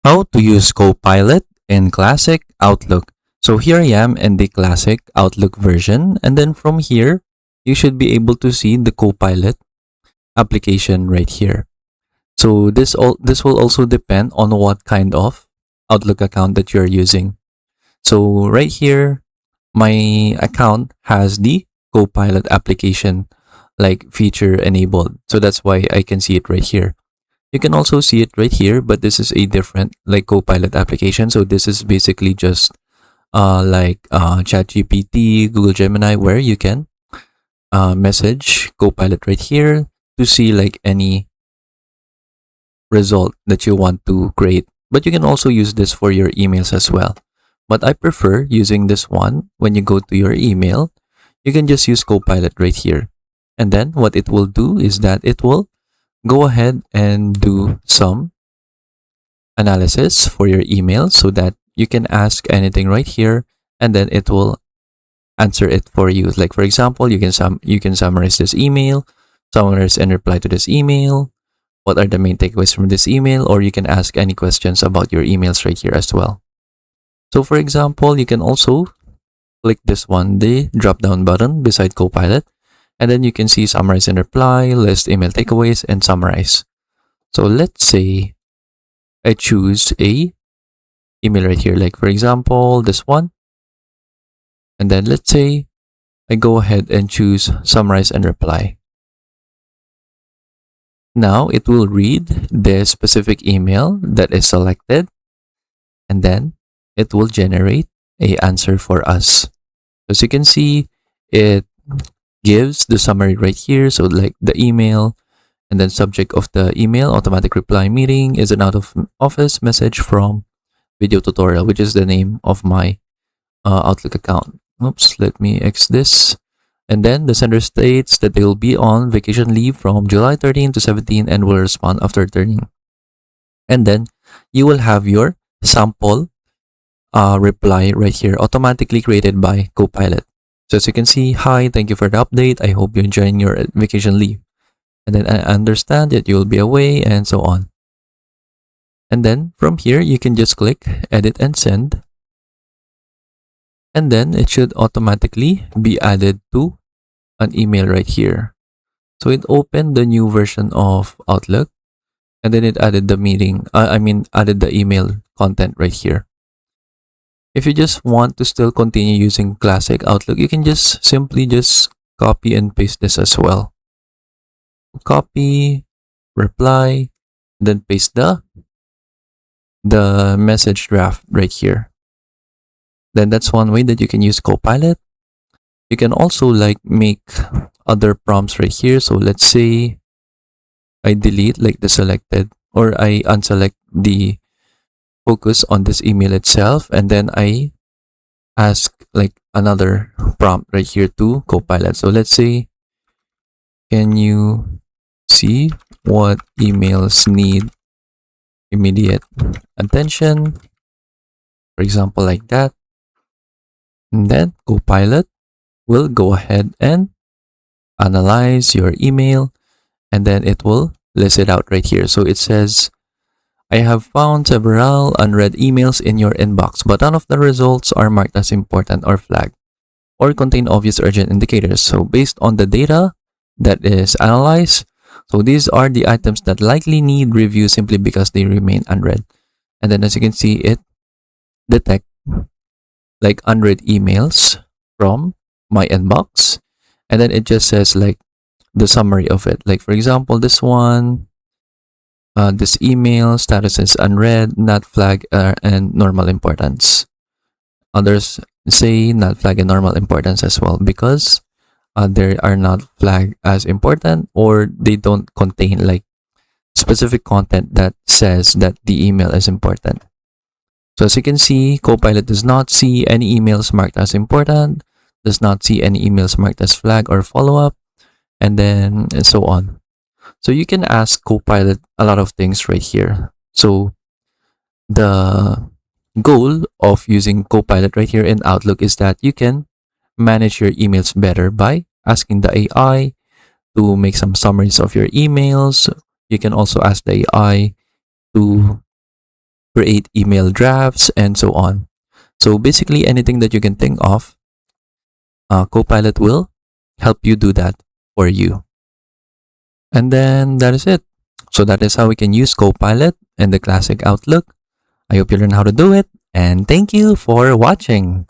How to use Copilot in Classic Outlook. So here I am in the Classic Outlook version, and then from here, you should be able to see the Copilot application right here. So this will also depend on what kind of Outlook account that you're using. So right here, my account has the Copilot application like feature enabled. So that's why I can see it right here. You can also see it right here, but this is a different like Copilot application. So this is basically just ChatGPT, Google Gemini, where you can message Copilot right here to see like any result that you want to create. But you can also use this for your emails as well. But I prefer using this one. When you go to your email, you can just use Copilot right here. And then what it will do is that it will go ahead and do some analysis for your email so that you can ask anything right here and then it will answer it for you. Like for example, you can summarize this email, summarize and reply to this email. What are the main takeaways from this email? Or you can ask any questions about your emails right here as well. So for example, you can also click this one, the drop down button beside Copilot, and then you can see summarize and reply, list email takeaways, and summarize. So let's say I choose a email right here, like for example, this one. And then let's say I go ahead and choose summarize and reply. Now it will read the specific email that is selected, and then it will generate a answer for us. As you can see, it gives the summary right here. So like the email, and then subject of the email, automatic reply meeting is an out of office message from video tutorial, which is the name of my Outlook account. Oops, let me X this. And then the sender states that they will be on vacation leave from July 13 to 17 and will respond after returning. And then you will have your sample reply right here, automatically created by Copilot. So as you can see, hi, thank you for the update. I hope you're enjoying your vacation leave. And then I understand that you will be away and so on. And then from here, you can just click edit and send. And then it should automatically be added to an email right here. So it opened the new version of Outlook, and then it added the added the email content right here. If you just want to still continue using classic Outlook, you can just simply just copy and paste this as well. Copy, reply, then paste the message draft right here. Then that's one way that you can use Copilot. You can also like make other prompts right here. So let's say I delete like the selected, or I unselect the focus on this email itself, and then I ask like another prompt right here to Copilot. So let's say, can you see what emails need immediate attention? For example, like that. And then Copilot will go ahead and analyze your email, and then it will list it out right here. So it says, I have found several unread emails in your inbox, but none of the results are marked as important or flagged or contain obvious urgent indicators. So based on the data that is analyzed, so these are the items that likely need review simply because they remain unread. And then as you can see, it detect like unread emails from my inbox, and then it just says like the summary of it. Like for example, this one, this email status is unread, not flag, and normal importance. Others say not flag and normal importance as well because they are not flagged as important, or they don't contain like specific content that says that the email is important. So as you can see, Copilot does not see any emails marked as important, does not see any emails marked as flag or follow-up, and then and so on. So you can ask Copilot a lot of things right here. So the goal of using Copilot right here in Outlook is that you can manage your emails better by asking the AI to make some summaries of your emails. You can also ask the AI to create email drafts, and so on. So basically anything that you can think of, Copilot will help you do that for you. And then that is it. So that is how we can use Copilot in the classic Outlook. I hope you learn how to do it, and thank you for watching.